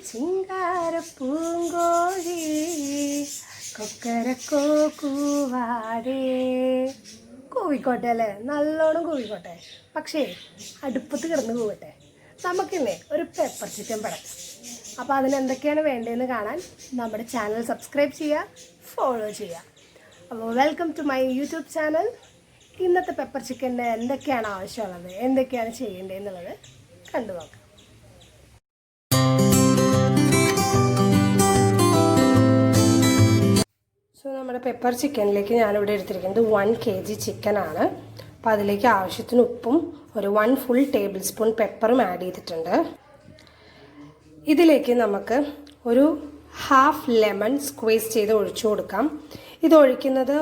ചിങ്കാരപ്പൂങ്കോഴി കൊക്കരക്കോ കൂവാടേ. കൂവിക്കോട്ടെ അല്ലേ, നല്ലോണം കൂവിക്കോട്ടെ. പക്ഷേ അടുപ്പത്ത് കിടന്ന് കൂവട്ടെ. നമുക്കിന്നേ ഒരു പെപ്പർ ചിക്കൻ പടക്കാം. അപ്പോൾ അതിനെന്തൊക്കെയാണ് വേണ്ടതെന്ന് കാണാൻ നമ്മുടെ ചാനൽ സബ്സ്ക്രൈബ് ചെയ്യുക, ഫോളോ ചെയ്യുക. അപ്പോൾ welcome to my YouTube channel. ഇന്നത്തെ പെപ്പർ ചിക്കൻ്റെ എന്തൊക്കെയാണ് ആവശ്യമുള്ളത്, എന്തൊക്കെയാണ് ചെയ്യേണ്ടതെന്നുള്ളത് കണ്ടു നോക്കാം. സോ നമ്മുടെ പെപ്പർ ചിക്കനിലേക്ക് ഞാനിവിടെ എടുത്തിരിക്കുന്നത് 1 kg ചിക്കനാണ്. അപ്പോൾ അതിലേക്ക് ആവശ്യത്തിന് ഉപ്പും ഒരു 1 full tablespoon പെപ്പറും ആഡ് ചെയ്തിട്ടുണ്ട്. ഇതിലേക്ക് നമുക്ക് ഒരു ഹാഫ് ലെമൺ സ്ക്വീസ് ചെയ്ത് ഒഴിച്ചു കൊടുക്കാം. ഇത് ഒഴിക്കുന്നത്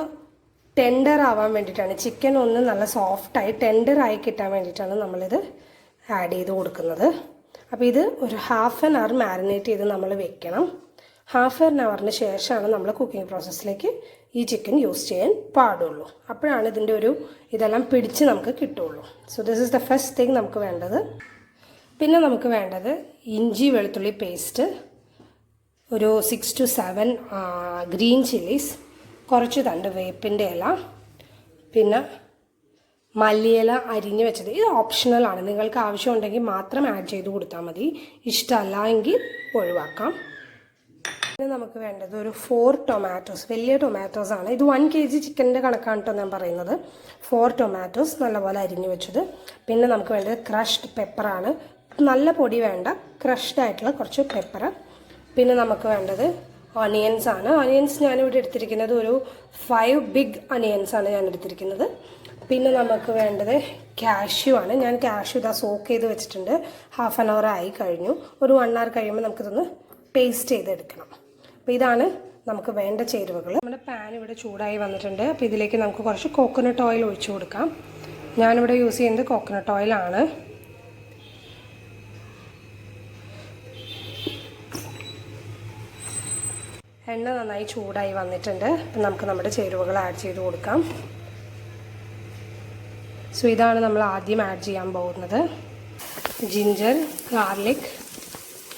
ടെൻഡർ ആവാൻ വേണ്ടിയിട്ടാണ്. ചിക്കൻ ഒന്ന് നല്ല സോഫ്റ്റായി ടെൻഡറായി കിട്ടാൻ വേണ്ടിയിട്ടാണ് നമ്മളിത് ആഡ് ചെയ്ത് കൊടുക്കുന്നത്. അപ്പോൾ ഇത് ഒരു ഹാഫ് ആൻ അവർ മാരിനേറ്റ് ചെയ്ത് നമ്മൾ വെക്കണം. ഹാഫ് ആൻ അവറിന് ശേഷമാണ് നമ്മൾ കുക്കിംഗ് പ്രോസസ്സിലേക്ക് ഈ ചിക്കൻ യൂസ് ചെയ്യാൻ പാടുള്ളൂ. അപ്പോഴാണ് ഇതിൻ്റെ ഇതെല്ലാം പിടിച്ച് നമുക്ക് കിട്ടുള്ളൂ. So this is the first thing നമുക്ക് വേണ്ടത്. പിന്നെ നമുക്ക് വേണ്ടത് ഇഞ്ചി വെളുത്തുള്ളി പേസ്റ്റ്, ഒരു 6 to 7 ഗ്രീൻ ചില്ലീസ്, കുറച്ച് തണ്ട് വേപ്പിൻ്റെ ഇല, പിന്നെ മല്ലിയില അരിഞ്ഞ് വെച്ചത്. ഇത് ഓപ്ഷണലാണ്, നിങ്ങൾക്ക് ആവശ്യമുണ്ടെങ്കിൽ മാത്രം ആഡ് ചെയ്ത് കൊടുത്താൽ മതി, ഇഷ്ടമല്ല എങ്കിൽ ഒഴിവാക്കാം. പിന്നെ നമുക്ക് വേണ്ടത് ഒരു 4 ടൊമാറ്റോസ്, വലിയ ടൊമാറ്റോസ് ആണ്. ഇത് 1 kg ചിക്കൻ്റെ കണക്കാണ് കേട്ടോ ഞാൻ പറയുന്നത്. 4 ടൊമാറ്റോസ് നല്ലപോലെ അരിഞ്ഞ് വെച്ചത്. പിന്നെ നമുക്ക് വേണ്ടത് ക്രഷ്ഡ് പെപ്പറാണ്. നല്ല പൊടി വേണ്ട, ക്രഷ്ഡ് ആയിട്ടുള്ള കുറച്ച് പെപ്പർ. പിന്നെ നമുക്ക് വേണ്ടത് ഓണിയൻസ് ആണ്. ഓണിയൻസ് ഞാനിവിടെ എടുത്തിരിക്കുന്നത് ഒരു 5 ബിഗ് ഓണിയൻസ് ആണ് ഞാൻ എടുത്തിരിക്കുന്നത്. പിന്നെ നമുക്ക് വേണ്ടത് കാഷ്യൂ ആണ്. ഞാൻ കാഷ്യൂ ഇതാ സോക്ക് ചെയ്ത് വെച്ചിട്ടുണ്ട്. ഹാഫ് ആൻ അവർ ആയി കഴിഞ്ഞു. ഒരു 1 hour കഴിയുമ്പോൾ നമുക്കിതൊന്ന് പേസ്റ്റ് ചെയ്തെടുക്കണം. അപ്പോൾ ഇതാണ് നമുക്ക് വേണ്ട ചേരുവകൾ. നമ്മുടെ പാൻ ഇവിടെ ചൂടായി വന്നിട്ടുണ്ട്. അപ്പോൾ ഇതിലേക്ക് നമുക്ക് കുറച്ച് കോക്കനട്ട് ഓയിൽ ഒഴിച്ചു കൊടുക്കാം. ഞാനിവിടെ യൂസ് ചെയ്യുന്നത് കോക്കനട്ട് ഓയിലാണ്. എണ്ണ നന്നായി ചൂടായി വന്നിട്ടുണ്ട്. അപ്പം നമുക്ക് നമ്മുടെ ചേരുവകൾ ആഡ് ചെയ്ത് കൊടുക്കാം. സോ ഇതാണ് നമ്മൾ ആദ്യം ആഡ് ചെയ്യാൻ പോകുന്നത്. Ginger, garlic,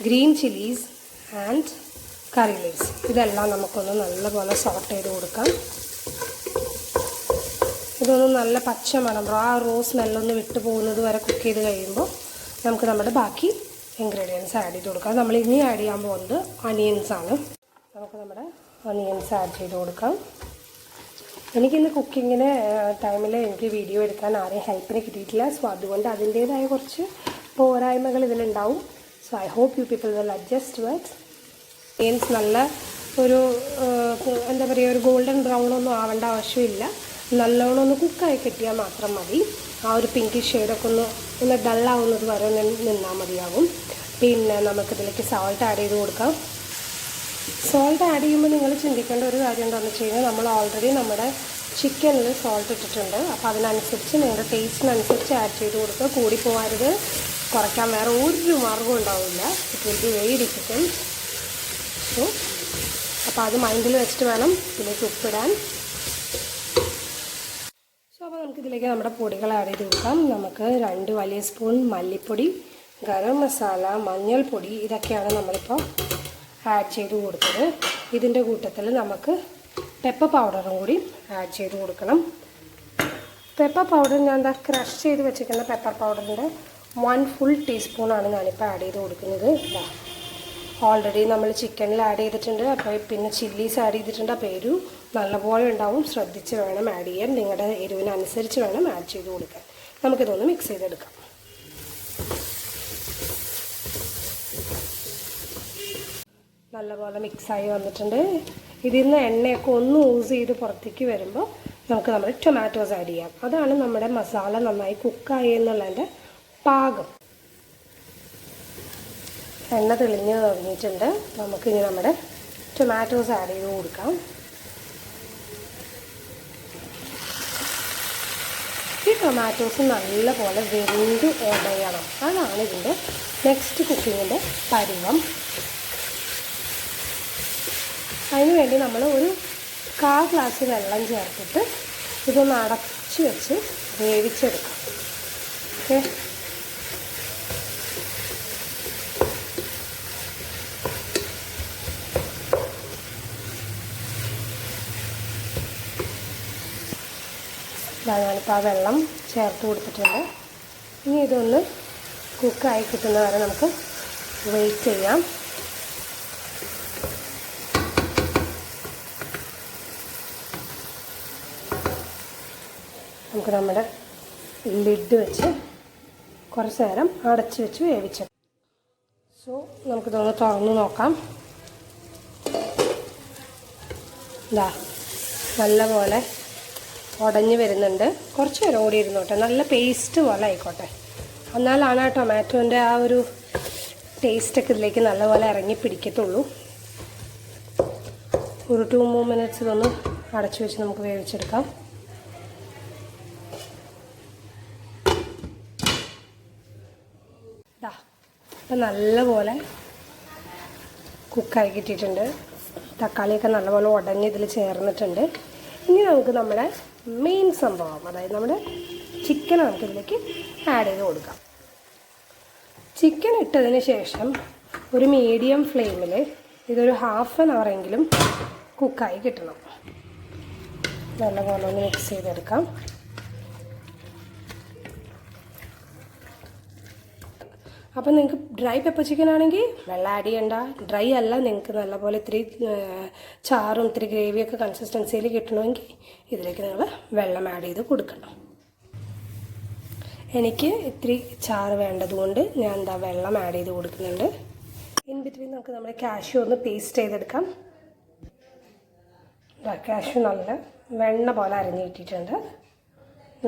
green chillies and curry leaves. ഇതെല്ലാം നമുക്കൊന്ന് നല്ലപോലെ സോട്ട് ചെയ്ത് കൊടുക്കാം. ഇതൊന്ന് നല്ല പച്ച മണം, റോ സ്മെല്ലൊന്ന് വിട്ടു പോകുന്നത് വരെ കുക്ക് ചെയ്ത് കഴിയുമ്പോൾ നമുക്ക് നമ്മുടെ ബാക്കി ഇൻഗ്രീഡിയൻസ് ആഡ് ചെയ്ത് കൊടുക്കാം. നമ്മൾ ഇനി ആഡ് ചെയ്യാൻ പോകുന്നത് ഒണിയൻസ് ആണ്. നമുക്ക് നമ്മുടെ ഒണിയൻസ് ആഡ് ചെയ്ത് കൊടുക്കാം. എനിക്കിന്ന് കുക്കിങ്ങിന് ടൈമിൽ എനിക്ക് വീഡിയോ എടുക്കാൻ ആരെയും ഹെൽപ്പിന് കിട്ടിയിട്ടില്ല. സോ അതുകൊണ്ട് അതിൻ്റേതായ കുറച്ച് പോരായ്മകൾ ഇതിലുണ്ടാവും. So I hope you people will adjust with. Onions നല്ല ഒരു എന്താ പറയുക, ഒരു ഗോൾഡൻ ബ്രൗൺ ഒന്നും ആവേണ്ട ആവശ്യമില്ല. നല്ലോണം ഒന്ന് കുക്കായി കിട്ടിയാൽ മാത്രം മതി. ആ ഒരു പിങ്ക് ഷെയ്ഡൊക്കെ ഒന്ന് ഡള്ളാവുന്നത് വരെ നിന്നാൽ മതിയാകും. പിന്നെ നമുക്കിതിലേക്ക് സോൾട്ട് ആഡ് ചെയ്ത് കൊടുക്കാം. സോൾട്ട് ആഡ് ചെയ്യുമ്പോൾ നിങ്ങൾ ചിന്തിക്കേണ്ട ഒരു കാര്യം എന്താണെന്ന് വെച്ച് കഴിഞ്ഞാൽ നമ്മൾ ഓൾറെഡി നമ്മുടെ ചിക്കനിൽ സോൾട്ട് ഇട്ടിട്ടുണ്ട്. അപ്പോൾ അതിനനുസരിച്ച് നിങ്ങളുടെ ടേസ്റ്റിനനുസരിച്ച് ആഡ് ചെയ്ത് കൊടുക്കുക. കൂടി പോകരുത്, കുറയ്ക്കാൻ വേറെ ഒരു മാർഗ്ഗവും ഉണ്ടാവില്ല. It will be very difficult. So അപ്പോൾ അത് മൈൻഡിൽ വെച്ചിട്ട് വേണം ഇതിലേക്ക് ഉപ്പിടാൻ. സോ അപ്പോൾ നമുക്കിതിലേക്ക് നമ്മുടെ പൊടികൾ ആഡ് ചെയ്ത് കൊടുക്കാം. നമുക്ക് 2 വലിയ സ്പൂൺ മല്ലിപ്പൊടി, ഗരം മസാല, മഞ്ഞൾപ്പൊടി, ഇതൊക്കെയാണ് നമ്മളിപ്പോൾ ആഡ് ചെയ്ത് കൊടുത്തത്. ഇതിൻ്റെ കൂട്ടത്തിൽ നമുക്ക് പെപ്പർ പൗഡറും കൂടി ആഡ് ചെയ്ത് കൊടുക്കണം. പെപ്പർ പൗഡർ ഞാൻ എന്താ ക്രഷ് ചെയ്ത് വെച്ചിരിക്കുന്ന പെപ്പർ പൗഡറിൻ്റെ 1 full ടീസ്പൂണാണ് ഞാനിപ്പോൾ ആഡ് ചെയ്ത് കൊടുക്കുന്നത്. ഓൾറെഡി നമ്മൾ ചിക്കനിൽ ആഡ് ചെയ്തിട്ടുണ്ട്. അപ്പോൾ പിന്നെ ചില്ലീസ് ആഡ് ചെയ്തിട്ടുണ്ട്. അപ്പോൾ എരിവ് നല്ലപോലെ ഉണ്ടാവും. ശ്രദ്ധിച്ച് വേണം ആഡ് ചെയ്യാൻ. നിങ്ങളുടെ എരിവിനനുസരിച്ച് വേണം ആഡ് ചെയ്ത് കൊടുക്കാൻ. നമുക്കിതൊന്ന് മിക്സ് ചെയ്തെടുക്കാം. നല്ലപോലെ മിക്സായി വന്നിട്ടുണ്ട്. ഇതിൽ നിന്ന് എണ്ണയൊക്കെ ഒന്ന് യൂസ് ചെയ്ത് പുറത്തേക്ക് വരുമ്പോൾ നമുക്ക് നമ്മുടെ ടൊമാറ്റോസ് ആഡ് ചെയ്യാം. അതാണ് നമ്മുടെ മസാല നന്നായി കുക്കായി എന്നുള്ളതിൻ്റെ പാകം. എണ്ണ തെളിഞ്ഞ് തുടങ്ങിയിട്ടുണ്ട്. നമുക്കിനി നമ്മുടെ ടൊമാറ്റോസ് ആഡ് ചെയ്ത് കൊടുക്കാം. ഈ ടൊമാറ്റോസ് നല്ലപോലെ വെന്ത് ഉടയണം. അതാണ് ഇതിൻ്റെ നെക്സ്റ്റ് കുക്കിങ്ങിൻ്റെ പരുവം. അതിനുവേണ്ടി നമ്മൾ ഒരു 1/4 ഗ്ലാസ് വെള്ളം ചേർത്തിട്ട് ഇതൊന്ന് അടച്ച് വെച്ച് വേവിച്ചെടുക്കാം. ഓക്കെ, ഞാനിപ്പോൾ ആ വെള്ളം ചേർത്ത് കൊടുത്തിട്ടുണ്ട്. ഇനി ഇതൊന്ന് കുക്കായി കിട്ടുന്ന വരെ നമുക്ക് വെയിറ്റ് ചെയ്യാം. നമുക്ക് നമ്മുടെ ലിഡ് വെച്ച് കുറച്ച് നേരം അടച്ച് വെച്ച് വേവിച്ചു. സോ നമുക്കിതൊന്ന് തുറന്ന് നോക്കാം. ഇതാ നല്ലപോലെ ഉടഞ്ഞ് വരുന്നുണ്ട്. കുറച്ച് നേരം കൂടി ഇരുന്നോട്ടെ, നല്ല പേസ്റ്റ് പോലെ ആയിക്കോട്ടെ. എന്നാലാണ് ആ ടൊമാറ്റോൻ്റെ ആ ഒരു ടേസ്റ്റൊക്കെ ഇതിലേക്ക് നല്ലപോലെ ഇറങ്ങി പിടിക്കത്തുള്ളൂ. ഒരു 2-3 മിനിറ്റ്സ് ഇതൊന്ന് അടച്ചു വെച്ച് നമുക്ക് വേവിച്ചെടുക്കാം. ഇപ്പം നല്ലപോലെ കുക്കായി കിട്ടിയിട്ടുണ്ട്. തക്കാളിയൊക്കെ നല്ലപോലെ ഉടഞ്ഞ് ഇതിൽ ചേർന്നിട്ടുണ്ട്. ഇനി നമുക്ക് നമ്മുടെ മെയിൻ സംഭവം, അതായത് നമ്മുടെ ചിക്കൻ നമുക്കിതിലേക്ക് ആഡ് ചെയ്ത് കൊടുക്കാം. ചിക്കൻ ഇട്ടതിന് ശേഷം ഒരു മീഡിയം ഫ്ലെയിമിൽ ഇതൊരു 1/2 hour എങ്കിലും കുക്കായി കിട്ടണം. നല്ലപോലെ ഒന്ന് മിക്സ് ചെയ്തെടുക്കാം. അപ്പം നിങ്ങൾക്ക് ഡ്രൈ പെപ്പർ ചിക്കൻ ആണെങ്കിൽ വെള്ളം ആഡ് ചെയ്യണ്ട. ഡ്രൈ അല്ല, നിങ്ങൾക്ക് നല്ലപോലെ ഇത്തിരി ചാറും ഇത്തിരി ഗ്രേവിയൊക്കെ കൺസിസ്റ്റൻസിയിൽ കിട്ടണമെങ്കിൽ ഇതിലേക്ക് നിങ്ങൾ വെള്ളം ആഡ് ചെയ്ത് കൊടുക്കണം. എനിക്ക് ഇത്തിരി ചാറ് വേണ്ടതുകൊണ്ട് ഞാൻ വെള്ളം ആഡ് ചെയ്ത് കൊടുക്കുന്നുണ്ട്. ഇൻ ബിറ്റ്വീൻ നമുക്ക് നമ്മുടെ കാഷ്യൂ ഒന്ന് പേസ്റ്റ് ചെയ്തെടുക്കാം. കാഷ്യൂ നല്ല വെണ്ണ പോലെ അരിഞ്ഞ് കിട്ടിയിട്ടുണ്ട്.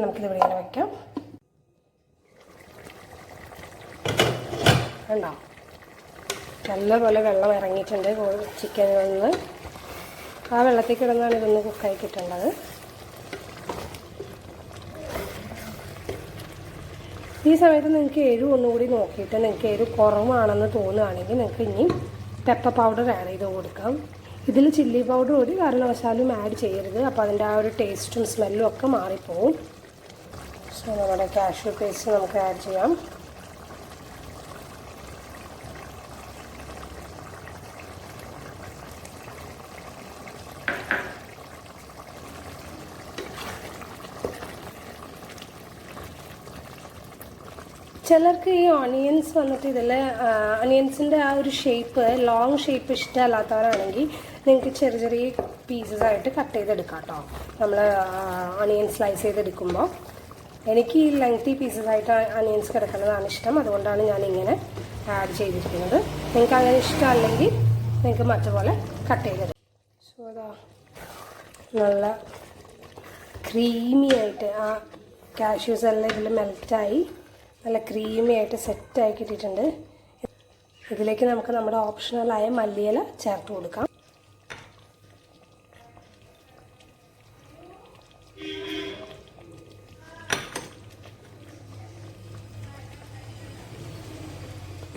നമുക്കിത് ഇവിടെ വയ്ക്കാം. കണ്ടോ, നല്ലപോലെ വെള്ളം ഇറങ്ങിയിട്ടുണ്ട് ചിക്കനിൽ നിന്ന്. ആ വെള്ളത്തിൽ കിടന്നാണ് ഇതൊന്ന് കുക്കായി കിട്ടേണ്ടത്. ഈ സമയത്ത് നിങ്ങൾക്ക് എരിവ് ഒന്നുകൂടി നോക്കിയിട്ട് നിങ്ങൾക്ക് എരിവ് കുറവാണെന്ന് തോന്നുകയാണെങ്കിൽ നിങ്ങൾക്ക് ഇനി പെപ്പർ പൗഡർ ആഡ് ചെയ്ത് കൊടുക്കാം. ഇതിൽ ചില്ലി പൗഡർ ഒരു കാരണവശാലും ആഡ് ചെയ്യരുത്. അപ്പോൾ അതിൻ്റെ ആ ഒരു ടേസ്റ്റും സ്മെല്ലും ഒക്കെ മാറിപ്പോവും. സോ നമ്മുടെ കാഷ്യൂ പേസ്റ്റ് നമുക്ക് ആഡ് ചെയ്യാം. ചിലർക്ക് ഈ ഓണിയൻസ് വന്നിട്ട് ഇതിൽ ഓണിയൻസിൻ്റെ ആ ഒരു ഷേപ്പ്, ലോങ് ഷേപ്പ് ഇഷ്ടമല്ലാത്തവരാണെങ്കിൽ നിങ്ങൾക്ക് ചെറിയ ചെറിയ പീസസ് ആയിട്ട് കട്ട് ചെയ്തെടുക്കാം കേട്ടോ. നമ്മൾ ഓണിയൻ സ്ലൈസ് ചെയ്തെടുക്കുമ്പോൾ എനിക്ക് ഈ ലെങ്തി പീസസ് ആയിട്ട് ഓണിയൻസ് കിടക്കുന്നതാണ് ഇഷ്ടം. അതുകൊണ്ടാണ് ഞാനിങ്ങനെ ആഡ് ചെയ്തിരിക്കുന്നത്. നിങ്ങൾക്ക് അങ്ങനെ ഇഷ്ടമല്ലെങ്കിൽ നിങ്ങൾക്ക് മറ്റുപോലെ കട്ട് ചെയ്തെടുക്കാം. സോ അതാ നല്ല ക്രീമി ആയിട്ട് ആ കാഷ്യൂസ് എല്ലാം ഇതിൽ മെൽറ്റായി നല്ല ക്രീമി ആയിട്ട് സെറ്റായി കിട്ടിയിട്ടുണ്ട്. ഇതിലേക്ക് നമുക്ക് നമ്മുടെ ഓപ്ഷണലായ മല്ലിയില ചേർത്ത് കൊടുക്കാം.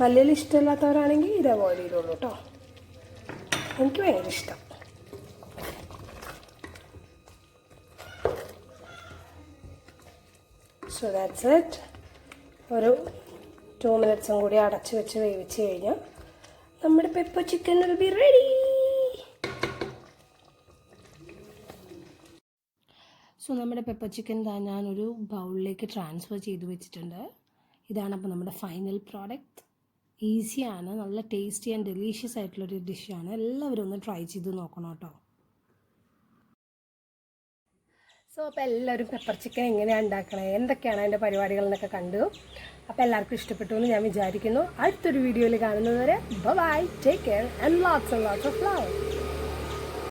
മല്ലിയില ഇഷ്ടമില്ലാത്തവരാണെങ്കിൽ ഇത് അവോയ്ഡ് ചെയ്തോളൂ കേട്ടോ. എനിക്ക് ഭയങ്കര ഇഷ്ടം. So that's it. ഒരു 2 മിനിറ്റ്സും കൂടി അടച്ച് വെച്ച് വേവിച്ച് കഴിഞ്ഞാൽ നമ്മുടെ pepper chicken will be ready. So നമ്മുടെ പെപ്പർ ചിക്കൻ ഞാനൊരു ബൗളിലേക്ക് ട്രാൻസ്ഫർ ചെയ്ത് വെച്ചിട്ടുണ്ട്. ഇതാണ് അപ്പോൾ നമ്മുടെ ഫൈനൽ പ്രോഡക്റ്റ്. ഈസിയാണ്, നല്ല ടേസ്റ്റി ആൻഡ് ഡെലീഷ്യസ് ആയിട്ടുള്ളൊരു ഡിഷാണ്. എല്ലാവരും ഒന്ന് ട്രൈ ചെയ്ത് നോക്കണം കേട്ടോ. സോ അപ്പോൾ എല്ലാവരും പെപ്പർ ചിക്കൻ എങ്ങനെയാണ് ഉണ്ടാക്കണത്, എന്തൊക്കെയാണ് അതിൻ്റെ പരിപാടികൾ എന്നൊക്കെ കണ്ടു. അപ്പോൾ എല്ലാവർക്കും ഇഷ്ടപ്പെട്ടു എന്ന് ഞാൻ വിചാരിക്കുന്നു. അടുത്തൊരു വീഡിയോയിൽ കാണുന്നത് വരെ bye, take care and lots of love.